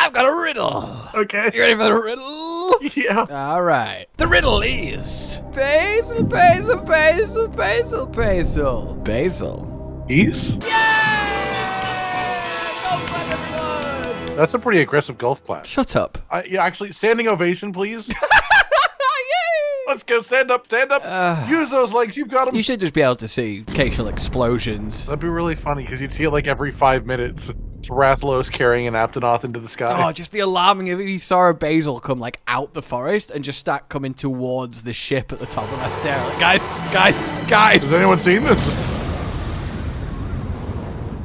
I've got a riddle. Okay. You ready for the riddle? Yeah. All right. The riddle is Bazel, Bazel, Bazel, Bazel, Bazel. Bazel. Geese? Yeah! Golf clap, everyone! That's a pretty aggressive golf clap. Shut up. Yeah, actually, standing ovation, please. Yay! Let's go. Stand up. Stand up. Use those legs. You've got them. You should just be able to see occasional explosions. That'd be really funny because you'd see it like every 5 minutes. It's Rathlos carrying an Aptonoth into the sky. Oh, just the alarming if you saw a Bazel come like out the forest and just start coming towards the ship at the top of that stair. Like, guys. Has anyone seen this?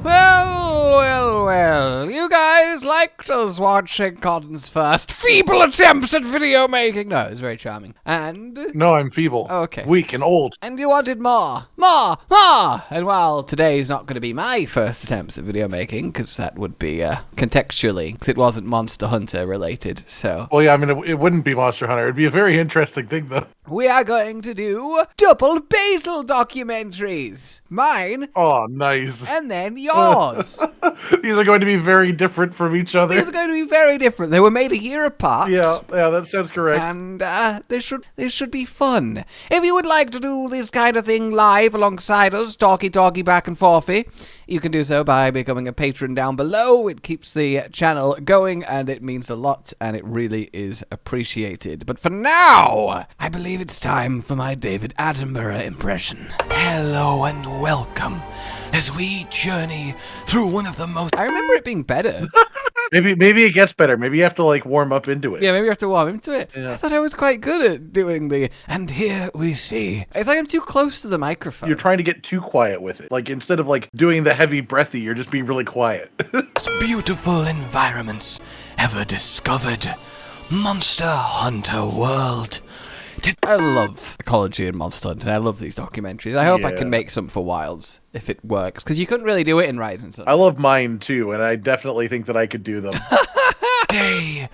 Well, you guys liked us watching Cotton's first feeble attempts at video making. No, it was very charming. And... No, I'm feeble. Oh, okay. Weak and old. And you wanted more. And while today's not going to be my first attempts at video making, because that would be contextually, because it wasn't Monster Hunter related, so... Well, yeah, I mean, it wouldn't be Monster Hunter. It'd be a very interesting thing, though. We are going to do double Bazel documentaries. Mine. Oh, nice. And then yours. These are going to be very different from each other. These are going to be very different. They were made a year apart. Yeah, that sounds correct. And they should be fun. If you would like to do this kind of thing live alongside us, talky back and forthy, you can do so by becoming a patron down below. It keeps the channel going, and it means a lot, and it really is appreciated. But for now, I believe it's time for my David Attenborough impression. Hello and welcome as we journey through one of the most... I remember it being better. Maybe it gets better. Maybe you have to like warm up into it. Yeah, maybe you have to warm into it. Yeah. I thought I was quite good at doing the, and here we see. It's like I'm too close to the microphone. You're trying to get too quiet with it. Like instead of like doing the heavy breathy, you're just being really quiet. Beautiful environments ever discovered. Monster Hunter World. I love ecology and Monster Hunter. I love these documentaries. I hope I can make some for Wilds if it works, because you couldn't really do it in Rise and Sunbreak. I love mine too, and I definitely think that I could do them. Today,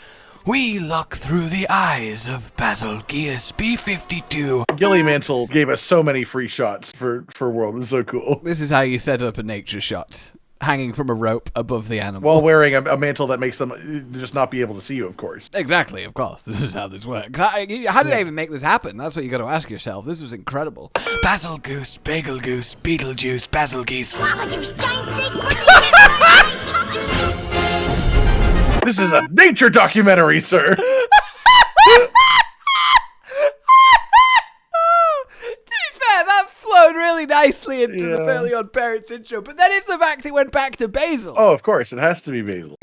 we look through the eyes of bazelgeuse B52. Gilly Mansell gave us so many free shots for World. It was so cool. This is how you set up a nature shot. Hanging from a rope above the animal. While wearing a mantle that makes them just not be able to see you, of course. Exactly, of course. This is how this works. How did I even make this happen? That's what you got to ask yourself. This was incredible. Bazelgeuse, bagelgeuse, beetlejuice, bazelgeuse. This is a nature documentary, sir. That flowed really nicely into the Fairly Odd Parents intro, but then it's the fact it went back to Bazel. Oh, of course, it has to be Bazel.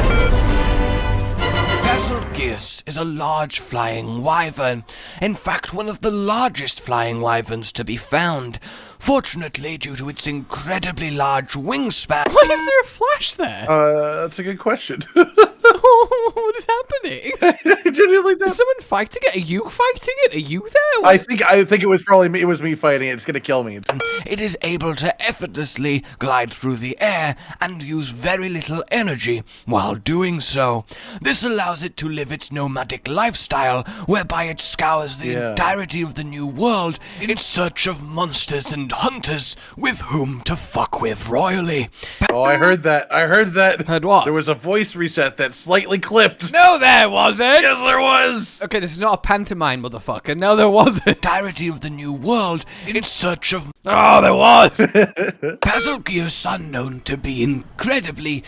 Bazelgeuse is a large flying wyvern. In fact, one of the largest flying wyverns to be found. Fortunately, due to its incredibly large wingspan... Why is there a flash there? That's a good question. What is happening? I genuinely don't. Is someone fighting it? Are you fighting it? Are you there? I think it was probably me. It was me fighting it. It's gonna kill me. It is able to effortlessly glide through the air and use very little energy while doing so. This allows it to live its nomadic lifestyle, whereby it scours the entirety of the new world in search of monsters and hunters with whom to fuck with royally. Oh, I heard that. Heard what? There was a voice reset that slightly clipped. No, there wasn't! Yes, there was! Okay, this is not a pantomime, motherfucker. No, there wasn't. Entirety of the new world in search of... Oh, there was! Bazelgeuse are known to be incredibly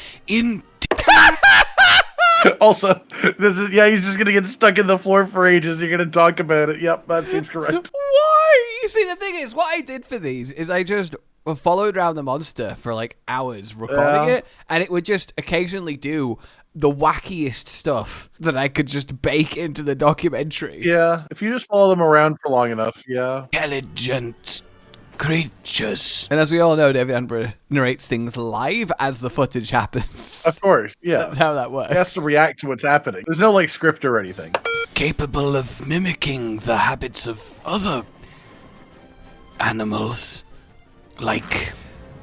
Also, this is, he's just gonna get stuck in the floor for ages. You're gonna talk about it. Yep, that seems correct. Why? You see, the thing is, what I did for these is I just followed around the monster for like hours recording it, and it would just occasionally do the wackiest stuff that I could just bake into the documentary. Yeah, if you just follow them around for long enough, Intelligent creatures. And as we all know, David Attenborough narrates things live as the footage happens. Of course, yeah. That's how that works. He has to react to what's happening. There's no like script or anything. Capable of mimicking the habits of other animals, like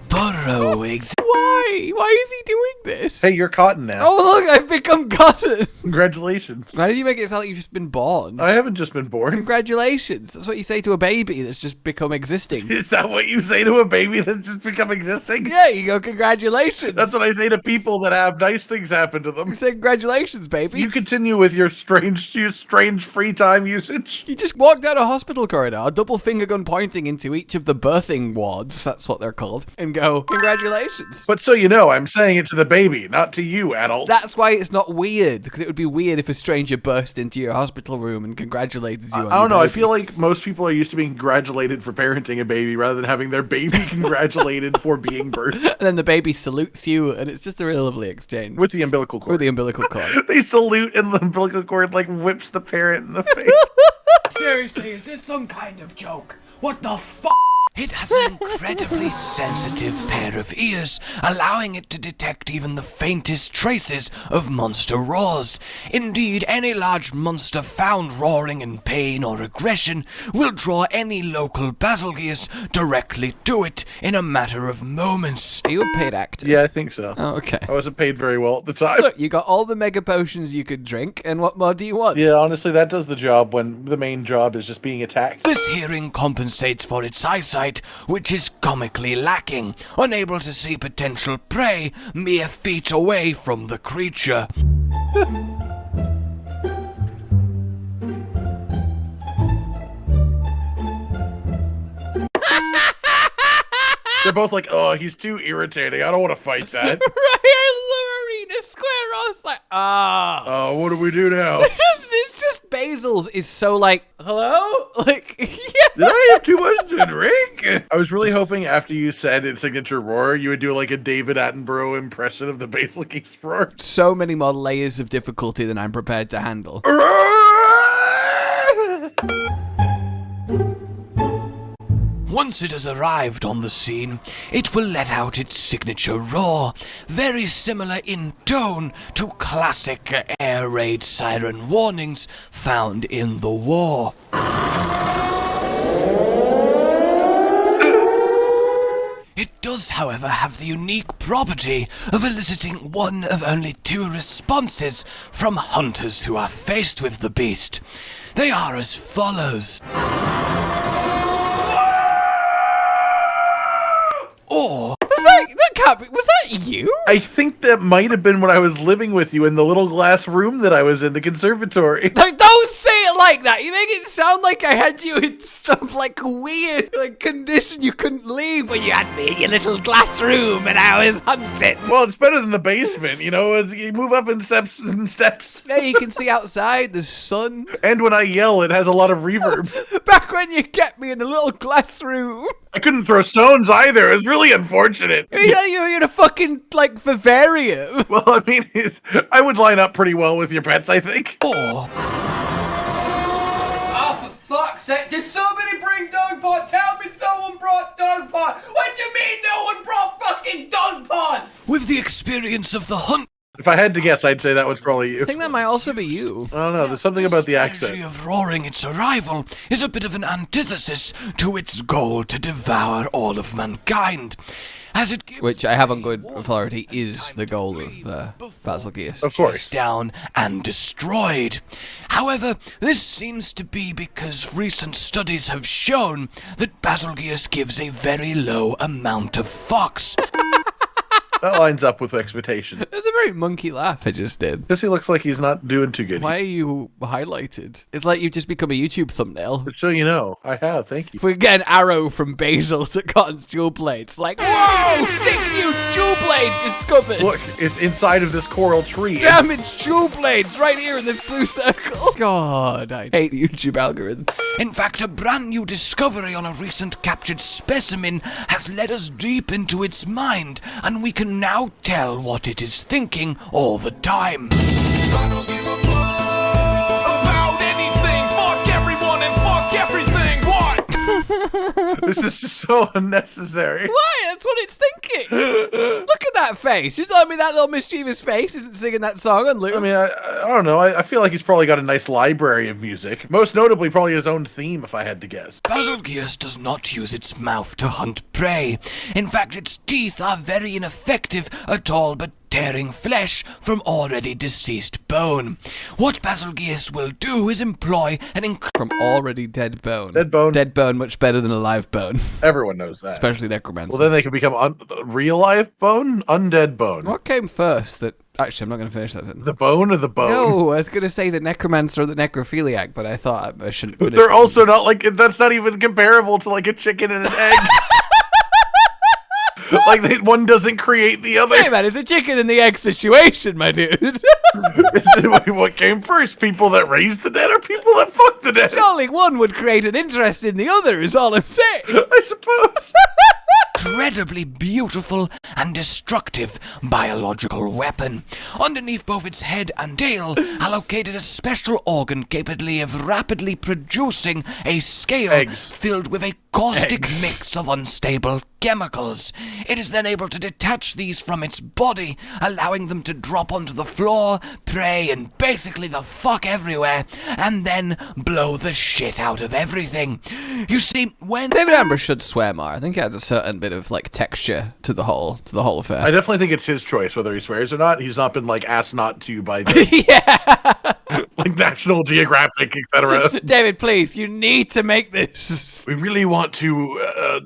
burrowing. Why? Why? Why is he doing this? Hey, you're cotton now. Oh, look, I've become cotton. Congratulations. Why did you make it sound like you've just been born? I haven't just been born. Congratulations. That's what you say to a baby that's just become existing. Is that what you say to a baby that's just become existing? Yeah, you go, congratulations. That's what I say to people that have nice things happen to them. You say congratulations, baby. You continue with your strange free time usage. You just walk down a hospital corridor, double finger gun pointing into each of the birthing wards, that's what they're called, and go, congratulations. But so you know, I'm saying it to the baby, not to you, adult. That's why it's not weird, because it would be weird if a stranger burst into your hospital room and congratulated you on I don't know, your I baby. feel like most people are used to being congratulated for parenting a baby rather than having their baby congratulated for being birthed. And then the baby salutes you, and it's just a real lovely exchange. With the umbilical cord. With the umbilical cord. They salute and the umbilical cord like whips the parent in the face. Seriously, is this some kind of joke? What the fuck? It has an incredibly sensitive pair of ears, allowing it to detect even the faintest traces of monster roars. Indeed, any large monster found roaring in pain or aggression will draw any local bazelgeuse directly to it in a matter of moments. Are you a paid actor? Yeah, I think so. Oh, okay. I wasn't paid very well at the time. Look, you got all the mega potions you could drink, and what more do you want? Yeah, honestly, that does the job when the main job is just being attacked. This hearing compensates for its eyesight, which is comically lacking, unable to see potential prey mere feet away from the creature. They're both like, oh, he's too irritating. I don't want to fight that. Right, Lorena Squareos, like, Oh, what do we do now? it's just Bazel's is so like, hello? Like, yeah. Did I have too much to drink? I was really hoping after you said its signature roar, you would do like a David Attenborough impression of the bazelgeuse roar. So many more layers of difficulty than I'm prepared to handle. Once it has arrived on the scene, it will let out its signature roar, very similar in tone to classic air raid siren warnings found in the war. It does, however, have the unique property of eliciting one of only two responses from hunters who are faced with the beast. They are as follows. Or Was that you? I think that might have been when I was living with you in the little glass room that I was in the conservatory. Like, don't say it like that. You make it sound like I had you in some, like, weird, like, condition you couldn't leave when you had me in your little glass room and I was hunting. Well, it's better than the basement, you know? You move up in steps and steps. Yeah, you can see outside the sun. And when I yell, it has a lot of reverb. Back when you kept me in a little glass room. I couldn't throw stones either. It was really unfortunate. Yeah, you were in a fucking, like, vivarium. Well, I mean, I would line up pretty well with your pets, I think. Or... Oh, for fuck's sake. Did somebody bring dog pot? Tell me someone brought dog pot. What do you mean no one brought fucking dog pots? with the experience of the hunt. If I had to guess, I'd say that was probably you. I think that might also be you. I don't know. There's something about the Energy accent. of roaring its arrival is a bit of an antithesis to its goal to devour all of mankind, as it gives Which I have on good authority is the goal of bazelgeuse. Of course. down and destroyed. However, this seems to be because recent studies have shown that bazelgeuse gives a very low amount of fox. That lines up with expectation. That's a very monkey laugh I just did. Guess he looks like he's not doing too good. Why are you highlighted? It's like you've just become a YouTube thumbnail. Just so you know, I have. Thank you. If we get an arrow from Bazel to Cotton's jewel blades, like, whoa! Sick new jewel blade discovered! Look, it's inside of this coral tree. Damaged jewel blades right here in this blue circle. God, I hate the YouTube algorithm. In fact, a brand new discovery on a recent captured specimen has led us deep into its mind, and we can now tell what it is thinking all the time. I don't give a fuck about anything. Fuck everyone and fuck everything. What? This is just so unnecessary. Why? That's what it's thinking. Look at that face. You're telling me that little mischievous face isn't singing that song on loop? I mean, I don't know. I feel like he's probably got a nice library of music. Most notably, probably his own theme, if I had to guess. Bazelgeuse does not use its mouth to hunt prey. In fact, its teeth are very ineffective at all but tearing flesh from already deceased bone. What Bazelgeuse will do is employ an From already dead bone. Dead bone. Dead bone much better than a live bone. Everyone knows that. Especially necromancers. Well, then they could become real live bone, undead bone. What came first? Actually, I'm not going to finish that sentence. The bone or the bone? No, I was going to say the necromancer or the necrophiliac, but I thought I shouldn't finish. They're also not like, that's not even comparable to like a chicken and an egg. Like, one doesn't create the other. Hey man, it's a chicken and the egg situation, my dude. What came first? People that raised the dead or people that fucked the dead? Surely one would create an interest in the other, is all I'm saying. I suppose. incredibly beautiful and destructive biological weapon. Underneath both its head and tail are located a special organ capable of rapidly producing a scale filled with a caustic mix of unstable chemicals. It is then able to detach these from its body, allowing them to drop onto the floor, prey, and basically the fuck everywhere, and then blow the shit out of everything. You see, when David Amber should swear more. I think it adds a certain bit of like texture to the whole affair. I definitely think it's his choice whether he swears or not. He's not been like asked not to by the like National Geographic, etc. David, please, you need to make this. We really want to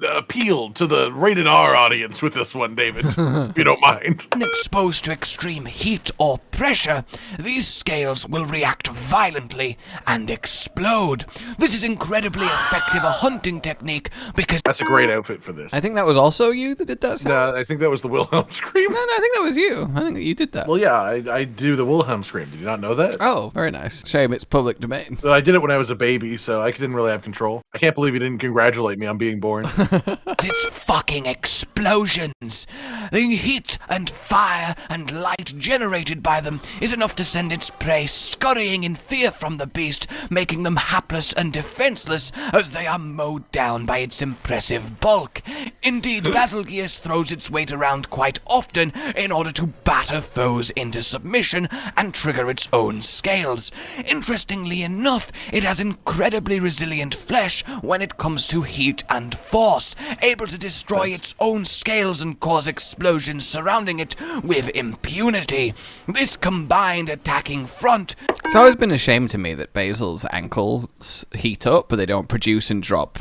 appeal to the rated R audience with this one, David, if you don't mind. when exposed to extreme heat or pressure, these scales will react violently and explode. This is incredibly effective a hunting technique because That's a great outfit for this. I think that was also you that did that sound. No, I think that was the Wilhelm scream. No, I think that was you. I think that you did that. Well, yeah, I do the Wilhelm scream. Did you not know that? Oh, very nice. Shame it's public domain. I did it when I was a baby, so I didn't really have control. I can't believe you didn't congratulate me on being born. it's fucking explosions. The heat and fire and light generated by them is enough to send its prey scurrying in fear from the beast, making them hapless and defenseless as they are mowed down by its impressive bulk. Indeed, bazelgeuse throws its weight around quite often in order to batter foes into submission and trigger its own scales. Interestingly enough, it has incredibly resilient flesh when it comes to heat and force, able to destroy its own scales and cause explosions surrounding it with impunity. This combined attacking front It's always been a shame to me that Bazel's ankles heat up, but they don't produce and drop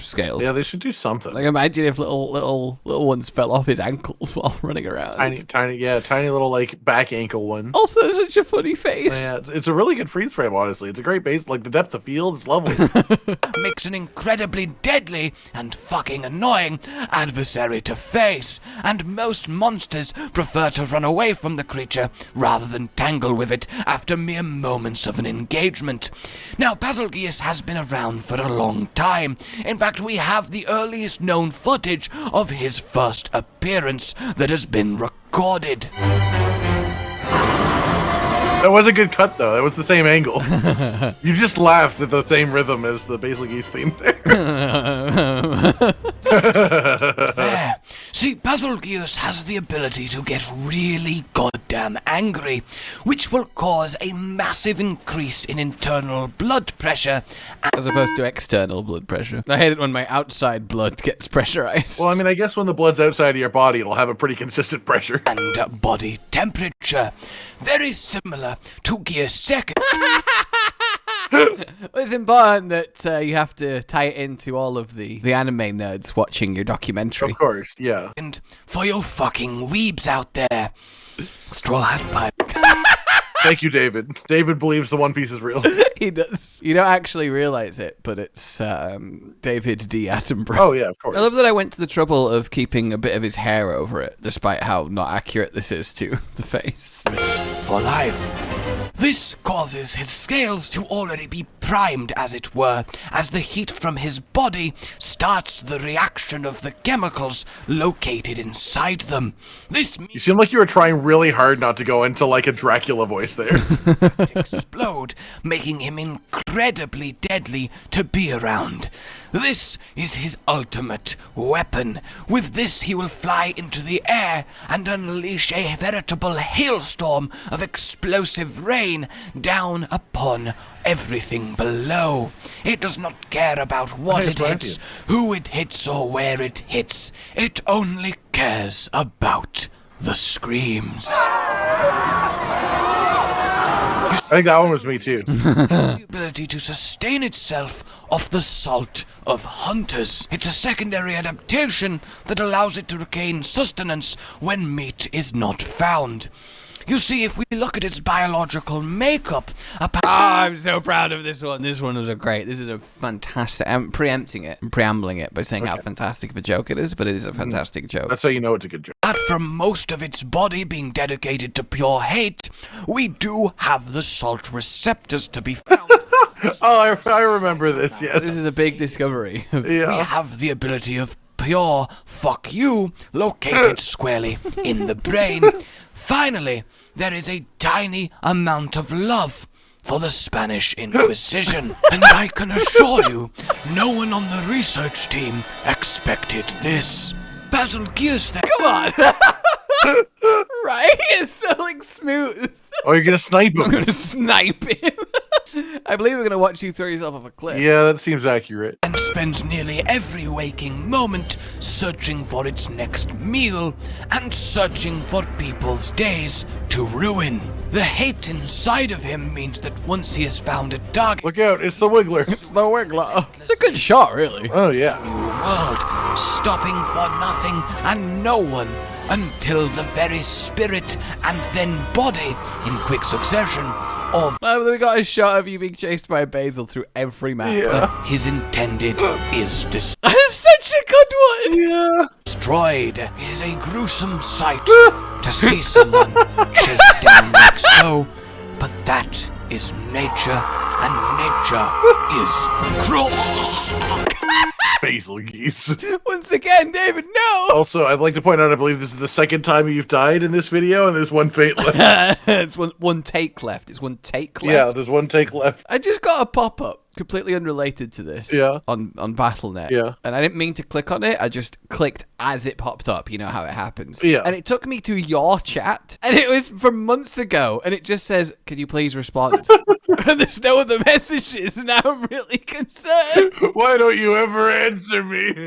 scales. Yeah, they should do something. Like imagine if little ones fell off his ankles while running around. Tiny little like back ankle one. Also, such a funny face. Yeah, it's a really good freeze frame, honestly. It's a great base, like the depth of field, it's lovely. makes an incredibly deadly and fucking annoying adversary to face, and most monsters prefer to run away from the creature rather than tangle with it after mere moments of an engagement. Now, bazelgeuse has been around for a long time. In fact, we have the earliest known footage of his first appearance that has been recorded. That was a good cut, though. That was the same angle. You just laughed at the same rhythm as the bazelgeuse theme there. There. See, bazelgeuse has the ability to get really goddamn angry, which will cause a massive increase in internal blood pressure As opposed to external blood pressure. I hate it when my outside blood gets pressurized. Well, I mean, I guess when the blood's outside of your body, it'll have a pretty consistent pressure. and body temperature. Very similar to gear second. It's important that you have to tie it into all of the anime nerds watching your documentary. Of course, yeah. And for your fucking weebs out there, Straw Hat Pipe. Thank you, David. David believes the One Piece is real. He does. You don't actually realize it, but it's David D. Attenborough. Oh, yeah, of course. I love that I went to the trouble of keeping a bit of his hair over it, despite how not accurate this is to the face. For life. This causes his scales to already be primed, as it were, as the heat from his body starts the reaction of the chemicals located inside them. This You seem like you were trying really hard not to go into, like, a Dracula voice there. explode, making him incredibly deadly to be around. This is his ultimate weapon. With this, he will fly into the air and unleash a veritable hailstorm of explosive rain down upon everything below. It does not care about what it hits, who it hits, or where it hits. It only cares about the screams. I think that one was me too. The ability to sustain itself off the salt of hunters. It's a secondary adaptation that allows it to regain sustenance when meat is not found. You see, if we look at its biological makeup, I'm so proud of this one. This one was a great. This is a fantastic. I'm preempting it, preambling it by saying how fantastic of a joke it is, but it is a fantastic joke. That's how you know it's a good joke. apart from most of its body being dedicated to pure hate, we do have the salt receptors to be found. Oh, I remember this, yes. This is a big discovery. We have the ability of pure fuck you located squarely in the brain. Finally, there is a tiny amount of love for the Spanish Inquisition. And I can assure you, no one on the research team expected this. Bazelgeuse there. Come on. Right? It's so like smooth. Oh, you're gonna snipe I'm him. gonna snipe him. I believe we're gonna watch you throw yourself off a cliff. Yeah, that seems accurate. And spends nearly every waking moment searching for its next meal and searching for people's days to ruin. The hate inside of him means that once he has found a target, Look out, it's the Wiggler. It's the Wiggler. It's a good shot, really. Oh, yeah. world, stopping for nothing and no one until the very spirit and then body in quick succession of We got a shot of you being chased by a Bazel through every map. Yeah. his intended is That's such a good one. Yeah. destroyed. It is a gruesome sight to see someone chased down like so, but that is nature, and nature is cruel. Bazelgeuse. Once again, David, no. Also, I'd like to point out, I believe this is the second time you've died in this video, and there's one fate left. It's one take left. It's one take left. Yeah, there's one take left. I just got a pop-up completely unrelated to this. Yeah. On Battle.net. Yeah. And I didn't mean to click on it. I just clicked as it popped up. You know how it happens. Yeah. And it took me to your chat, and it was from months ago, and it just says, "Can you please respond?" And there's no other messages, and now I'm really concerned. Why don't you ever answer me?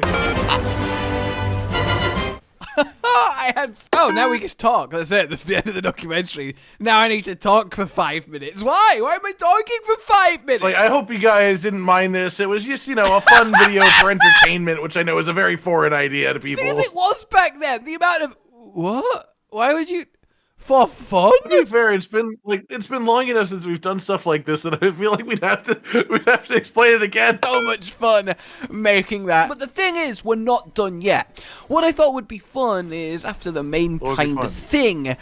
Now we just talk. That's it. That's the end of the documentary. Now I need to talk for 5 minutes. Why? Why am I talking for 5 minutes? Like, I hope you guys didn't mind this. It was just, a fun video for entertainment, which I know is a very foreign idea to people. Because it was back then. The amount of what? Why would you? For fun? To be fair, it's been long enough since we've done stuff like this that I feel like we'd have to explain it again. So much fun making that. But the thing is, we're not done yet. What I thought would be fun is after the main kind of thing,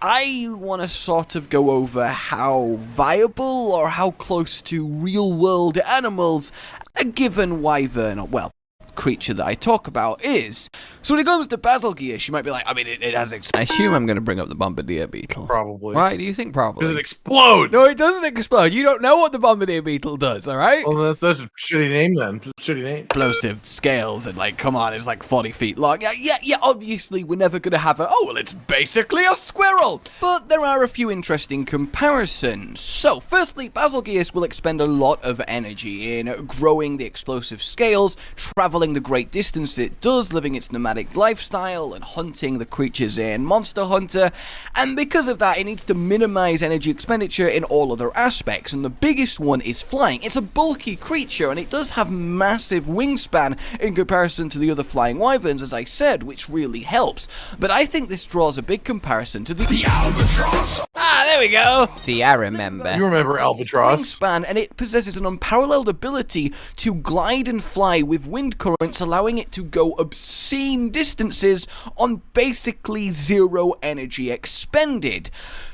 I want to sort of go over how viable or how close to real world animals a given wyvern, or creature that I talk about is. So when it comes to Bazelgeuse, you might be like, I mean, it has I assume I'm going to bring up the bombardier beetle. Probably. Why do you think probably? Because it explodes. No, it doesn't explode. You don't know what the bombardier beetle does, all right? Well, that's a shitty name then. Shitty name. Explosive scales and come on, it's like 40 feet long. Yeah, obviously we're never going to have it's basically a squirrel. But there are a few interesting comparisons. So, firstly, Bazelgeuse will expend a lot of energy in growing the explosive scales, traveling the great distance it does, living its nomadic lifestyle, and hunting the creatures in Monster Hunter, and because of that, it needs to minimize energy expenditure in all other aspects, and the biggest one is flying. It's a bulky creature, and it does have massive wingspan in comparison to the other flying wyverns, as I said, which really helps. But I think this draws a big comparison to the albatross. There we go. See, I remember. You remember albatross? Wingspan, and it possesses an unparalleled ability to glide and fly with wind currents, allowing it to go obscene distances on basically zero energy expended.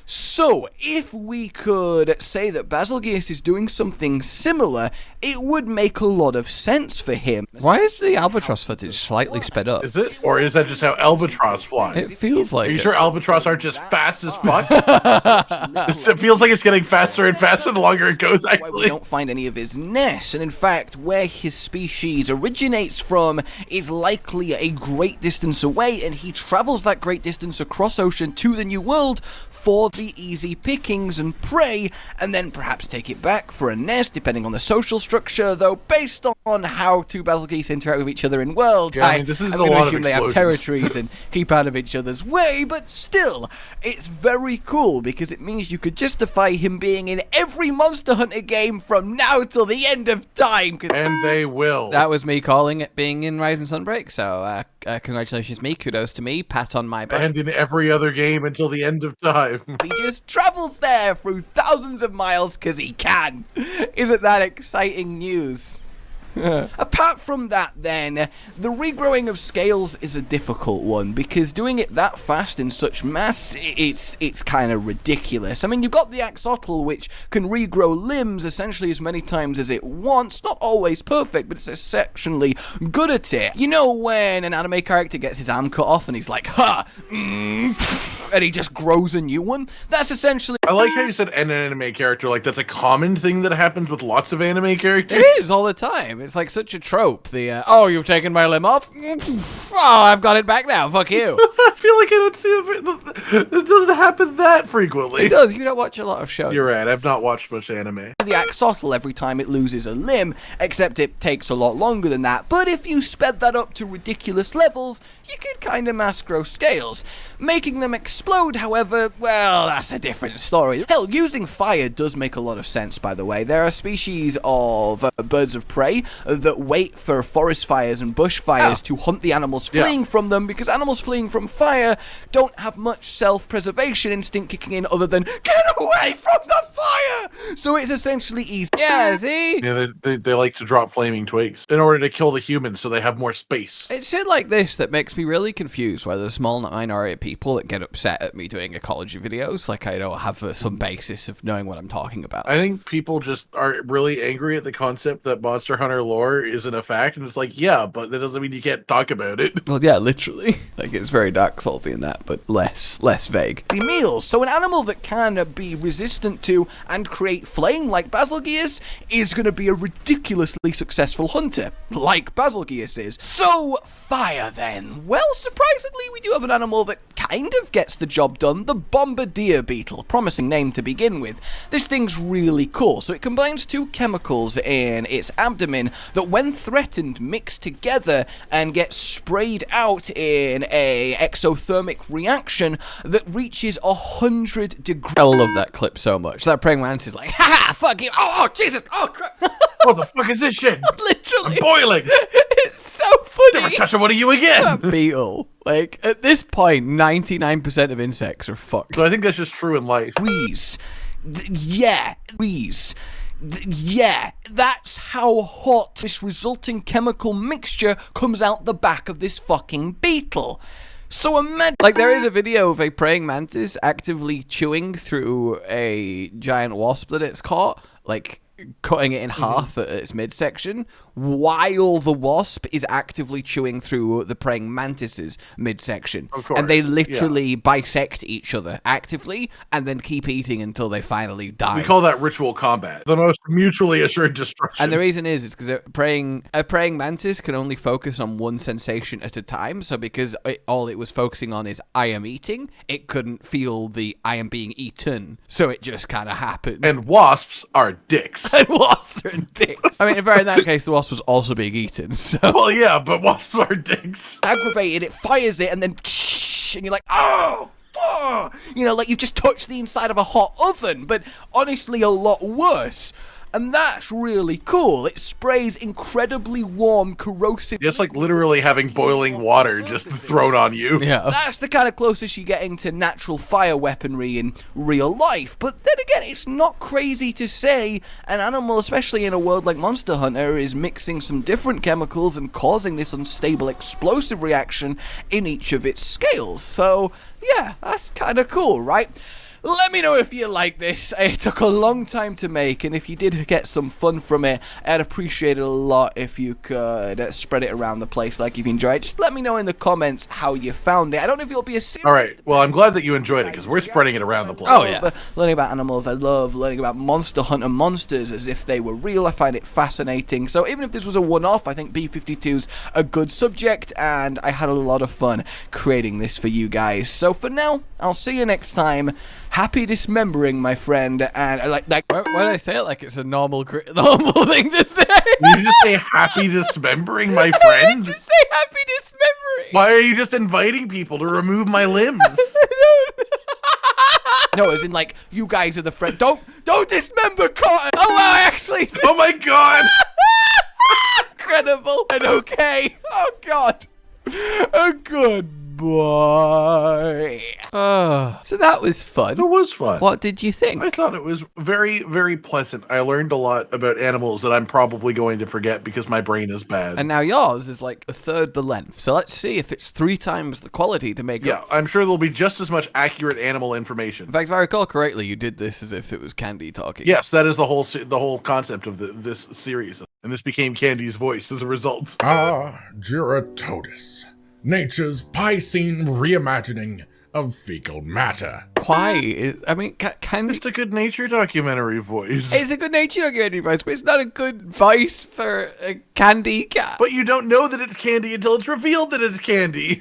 So, if we could say that bazelgeuse is doing something similar, it would make a lot of sense for him. Why is the albatross footage slightly sped up? Is it? Or is that just how albatross fly? It feels like Are you it. sure albatross aren't just fast as fuck? It feels like it's getting faster and faster the longer it goes, Why we actually. don't find any of his nests, and in fact, where his species originates from is likely a great distance away, and he travels that great distance across ocean to the New World for the easy pickings and prey, and then perhaps take it back for a nest, depending on the social structure, though based on how two bazelgeuse interact with each other in world, Yeah, I mean, this is I'm a gonna lot of assume they have explosions. territories and keep out of each other's way, but still, it's very cool, because it means you could justify him being in every Monster Hunter game from now till the end of time. And they will. That was me calling it being in Rise Sunbreak, so congratulations me, kudos to me, pat on my back. And in every other game until the end of time. He just travels there through thousands of miles because he can. Isn't that exciting news? Apart from that, then, the regrowing of scales is a difficult one, because doing it that fast in such mass, it's kind of ridiculous. I mean, you've got the axolotl, which can regrow limbs essentially as many times as it wants. Not always perfect, but it's exceptionally good at it. You know when an anime character gets his arm cut off and he's like, ha, and he just grows a new one? That's essentially... I like how you said an anime character, like that's a common thing that happens with lots of anime characters. It is all the time. It's like such a trope. Oh, you've taken my limb off? Oh, I've got it back now. Fuck you. I feel like I don't see it doesn't happen that frequently. It does. You don't watch a lot of shows. You're right, I've not watched much anime. the axolotl every time it loses a limb, except it takes a lot longer than that. But if you sped that up to ridiculous levels, you could kind of mass grow scales. Making them explode, however, well, that's a different story. Hell, using fire does make a lot of sense, by the way. There are species of birds of prey that wait for forest fires and bushfires to hunt the animals fleeing from them, because animals fleeing from fire don't have much self-preservation instinct kicking in other than, get away from the fire! So it's essentially easy. Yeah, see? Yeah, they like to drop flaming twigs in order to kill the humans so they have more space. It's shit like this that makes me really confused why there's a small minority of people that get upset at me doing ecology videos. Like, I don't have some basis of knowing what I'm talking about. I think people just are really angry at the concept that Monster Hunter lore isn't a fact, and it's like, yeah, but that doesn't mean you can't talk about it. Well, yeah, literally. Like, it's very dark salty in that, but less vague. Meals. So an animal that can be resistant to and create flame like bazelgeuse is going to be a ridiculously successful hunter, like bazelgeuse is. So fire then. Well, surprisingly, we do have an animal that kind of gets the job done, the bombardier beetle. Promising name to begin with. This thing's really cool. So it combines two chemicals in its abdomen that when threatened mix together and get sprayed out in a exothermic reaction that reaches 100 degrees. I love that clip so much. That praying mantis is like, ha fuck you. Oh, Jesus. Oh, crap. What the fuck is this shit? Literally. Boiling! It's so funny. Never touch one of you again! Beetle. Like, at this point, 99% of insects are fucked. So I think that's just true in life. Yeah, that's how hot this resulting chemical mixture comes out the back of this fucking beetle. So imagine... Like, there is a video of a praying mantis actively chewing through a giant wasp that it's caught, like, cutting it in half at its midsection, while the wasp is actively chewing through the praying mantis's midsection. Of course, and they literally bisect each other actively, and then keep eating until they finally die. We call that ritual combat. The most mutually assured destruction. And the reason is because a praying mantis can only focus on one sensation at a time. So because all it was focusing on is I am eating, it couldn't feel the I am being eaten. So it just kind of happened. And wasps are dicks. And wasps are dicks. I mean, in that case, the wasp was also being eaten. So Well, yeah, but wasps are dicks. aggravated, it fires it, and then and you're like, oh, you know, like you've just touched the inside of a hot oven, but honestly a lot worse. And that's really cool. It sprays incredibly warm, corrosive... It's like literally having boiling water just thrown on you. yeah. That's the kind of closest you're getting to natural fire weaponry in real life. But then again, it's not crazy to say an animal, especially in a world like Monster Hunter, is mixing some different chemicals and causing this unstable explosive reaction in each of its scales. So, yeah, that's kind of cool, right? let me know if you like this. It took a long time to make, and if you did get some fun from it, I'd appreciate it a lot if you could spread it around the place like you've enjoyed. Just let me know in the comments how you found it. I don't know if it'll be a series. All right. Well, I'm glad that you enjoyed it because we're spreading it around the place. Oh, yeah. Learning about animals. I love learning about Monster Hunter monsters as if they were real. I find it fascinating. So even if this was a one-off, I think B-52's a good subject, and I had a lot of fun creating this for you guys. So for now, I'll see you next time. Happy dismembering, my friend. And I like that. Why did I say it like it's a normal thing to say? You just say happy dismembering, my friend? Just say happy dismembering. Why are you just inviting people to remove my limbs? No, as in like, you guys are the friend. Don't dismember Cotton. Oh, wow, actually. Oh my god! Incredible. And okay. Oh, God. Goodbye. So that was fun. It was fun. What did you think? I thought it was very, very pleasant. I learned a lot about animals that I'm probably going to forget because my brain is bad. And now yours is like a third the length. So let's see if it's 3 times the quality to make yeah, up. I'm sure there'll be just as much accurate animal information. In fact, if I recall correctly, you did this as if it was Candy talking. Yes, that is the whole concept of this series. And this became Candy's voice as a result. Duratodus, nature's Piscine reimagining of fecal matter. Why? I mean, can Just a good nature documentary voice. it's a good nature documentary voice, but it's not a good voice for a Candy cat. But you don't know that it's Candy until it's revealed that it's Candy.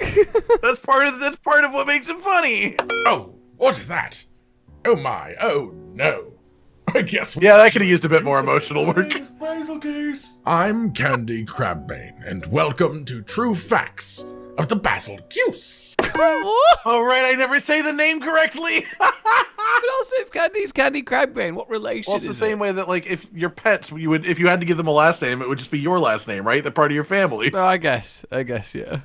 that's part of what makes it funny. Oh, what is that? Oh my, oh no. I guess Yeah, that could have used a bit more emotional work. Bazelgeuse. I'm Candy Crabbane, and welcome to True Facts of the bazelgeuse. All right, I never say the name correctly. But also, if Candy's Candy Crabbane, what relation Well, it's the is same it? way that, like, if your pets, if you had to give them a last name, it would just be your last name, right? They're part of your family. Oh, I guess, yeah.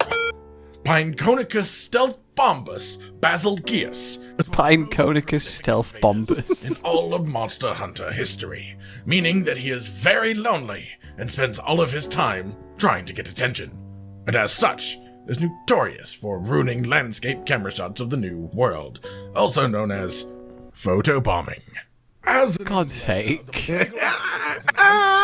Pineconicus stealth bombus bazelgeuse. Pineconicus stealth bombus. In all of Monster Hunter history, meaning that he is very lonely and spends all of his time trying to get attention, and as such is notorious for ruining landscape camera shots of the new world, also known as photobombing. As God's sake.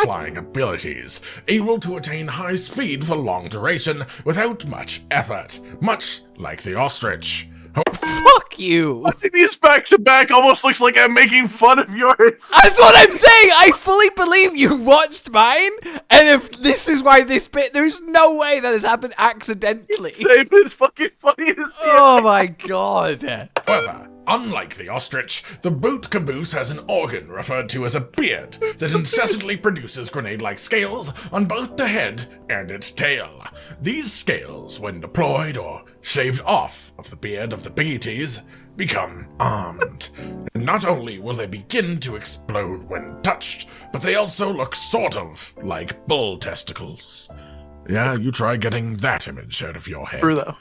flying abilities, able to attain high speed for long duration without much effort, much like the ostrich. Fuck you. Watching these back to back almost looks like I'm making fun of yours. That's what I'm saying. I fully believe you watched mine, and if this is why this bit, there's no way that has happened accidentally. Same, but it's fucking funny to see. Oh my god. However, unlike the ostrich, the boot caboose has an organ referred to as a beard that incessantly produces grenade-like scales on both the head and its tail. These scales, when deployed or shaved off of the beard of the BTs, become armed. And not only will they begin to explode when touched, but they also look sort of like bull testicles. Yeah, you try getting that image out of your head. True, though.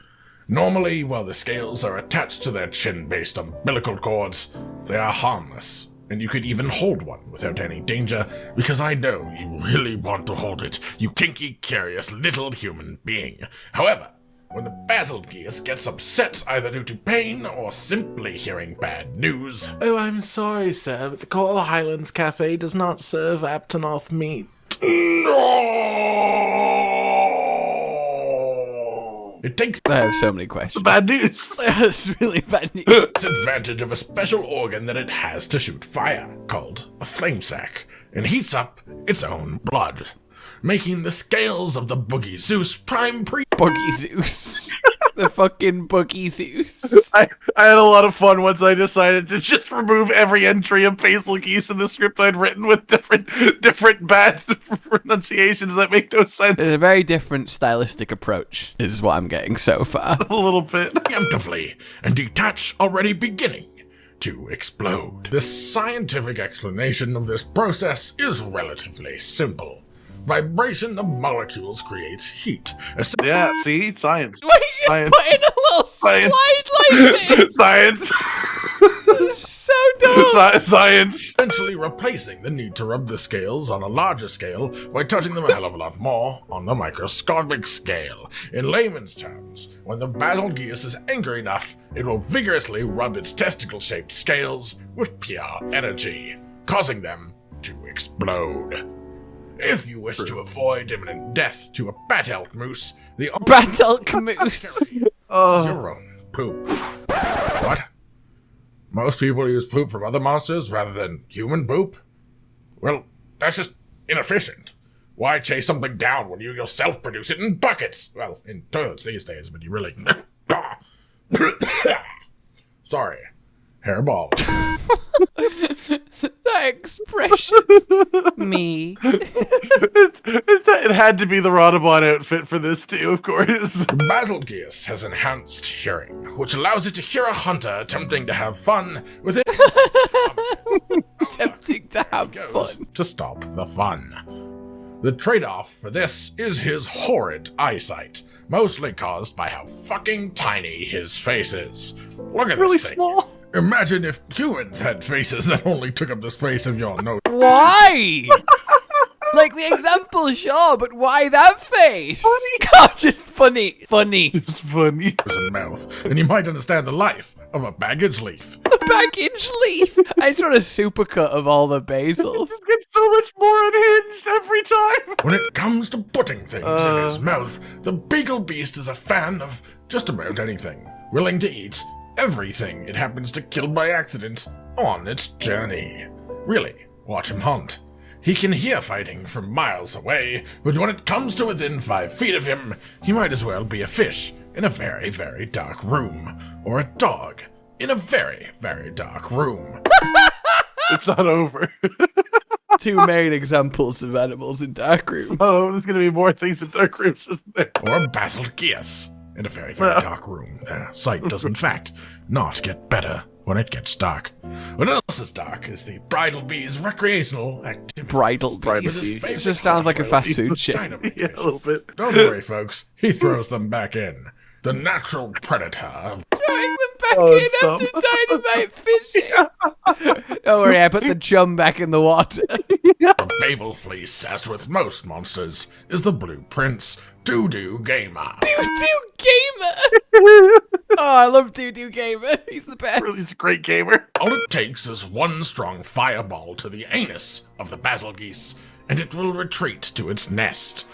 Normally, while the scales are attached to their chin-based umbilical cords, they are harmless, and you could even hold one without any danger, because I know you really want to hold it, you kinky, curious little human being. However, when the bazelgeuse gets upset either due to pain or simply hearing bad news... Oh, I'm sorry, sir, but the Coral Highlands Cafe does not serve Aptonoth meat. It takes I have so many questions. Bad news. That's really bad news. advantage of a special organ that it has to shoot fire, called a flame sac, and heats up its own blood, making the scales of the Boogie Zeus prime Boogie Zeus. The fucking Boogie Zeus. I had a lot of fun once I decided to just remove every entry of bazelgeuse in the script I'd written with different bad pronunciations that make no sense. It's a very different stylistic approach, is what I'm getting so far. A little bit. preemptively and detach already beginning to explode. The scientific explanation of this process is relatively simple. Vibration of molecules creates heat. Yeah, see? Science. Why did you just Science. put in a little Science. slide like this? Science. So dumb. Science. Eventually replacing the need to rub the scales on a larger scale by touching them a hell of a lot more on the microscopic scale. In layman's terms, when the bazelgeuse is angry enough, it will vigorously rub its testicle-shaped scales with pure energy, causing them to explode. If you wish to avoid imminent death to a bat elk moose, the Bat elk moose. is your own poop. What? Most people use poop from other monsters rather than human poop? Well, that's just inefficient. Why chase something down when you yourself produce it in buckets? Well, in toilets these days, but you really... Sorry. Hairball. That expression. Me. It had to be the Rodabon outfit for this too, of course. Bazelgeuse has enhanced hearing, which allows it to hear a hunter attempting to have fun within Tempting to have fun. to stop the fun. The trade-off for this is his horrid eyesight, mostly caused by how fucking tiny his face is. Look at Really this thing. small. Imagine if humans had faces that only took up the space of your nose Why? Like the example, sure, but why that face? Funny. God, just funny. Funny. It's funny. and mouth, and you might understand the life of a baggage leaf. A baggage leaf. I just want a supercut of all the Bazels. It gets so much more unhinged every time. When it comes to putting things in his mouth, the beagle beast is a fan of just about anything, willing to eat everything it happens to kill by accident on its journey. Really, watch him hunt. He can hear fighting from miles away, but when it comes to within 5 feet of him, he might as well be a fish in a very, very dark room, or a dog in a very, very dark room. It's not over. Two main examples of animals in dark rooms. Oh, there's gonna be more things in dark rooms, isn't there? Or a bazelgeuse in a very, very dark room. Their sight does, in fact, not get better when it gets dark. What else is dark is the bridal bee's recreational activity. Bridal bees. It just sounds like a fast food chain. Yeah, a little bit. Don't worry, folks. He throws them back in. The natural predator of Throwing them back Oh, in it's after dynamite fishing. Don't worry, I put the chum back in the water. the Babel fleece, as with most monsters, is the blue prince, Doo-Doo Gamer. Doo-Doo Gamer. Oh, I love Doo-Doo Gamer. He's the best. Really, he's a great gamer. All it takes is one strong fireball to the anus of the bazelgeuse, and it will retreat to its nest.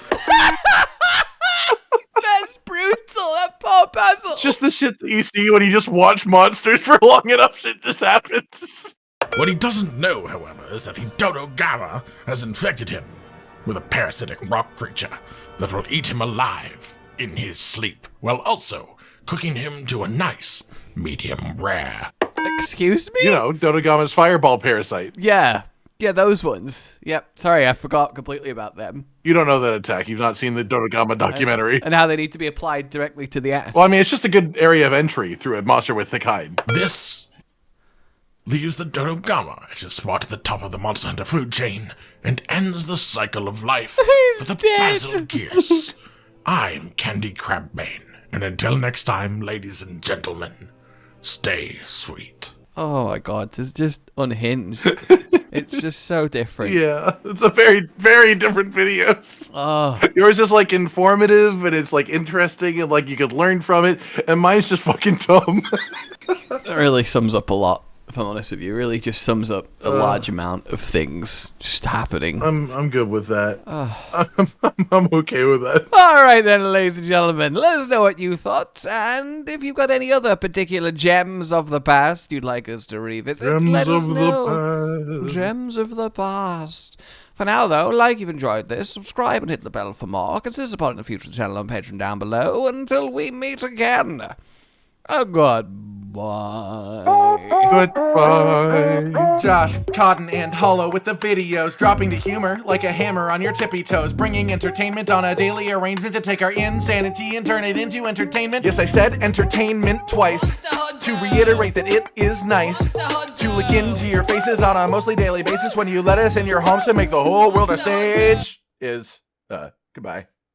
That's brutal. That poor Basil. It's just the shit that you see when you just watch monsters for long enough. Shit just happens. What he doesn't know, however, is that the Dodo Gamma has infected him with a parasitic rock creature that will eat him alive in his sleep, while also cooking him to a nice medium rare. Excuse me? You know, Dodogama's fireball parasite. Yeah. Yeah, those ones. Yep. Sorry, I forgot completely about them. You don't know that attack. You've not seen the Dodogama documentary. And how they need to be applied directly to the ass. Well, I mean, it's just a good area of entry through a monster with thick hide. This leaves the Dodo Gamma at a spot at the top of the Monster Hunter food chain and ends the cycle of life for the dead. bazelgeuse. I'm Candy Crabbane, and until next time, ladies and gentlemen, stay sweet. Oh my god, it's just unhinged. It's just so different. Yeah, it's a very, very different videos. Oh, Yours is like informative and it's like interesting and like you could learn from it, and mine's just fucking dumb. that really sums up a lot, if I'm honest with you. It really just sums up a large amount of things just happening. I'm good with that. I'm okay with that. All right then, ladies and gentlemen, let us know what you thought, and if you've got any other particular gems of the past you'd like us to revisit, let us know. Gems of the past. For now, though, like you've enjoyed this, subscribe and hit the bell for more. Consider supporting the future channel on Patreon down below. Until we meet again, goodbye. Goodbye. Josh, Cotton, and Hollow with the videos, dropping the humor like a hammer on your tippy toes, bringing entertainment on a daily arrangement to take our insanity and turn it into entertainment. Yes, I said entertainment twice, to reiterate that it is nice to look into your faces on a mostly daily basis when you let us in your homes to make the whole world a stage. Goodbye.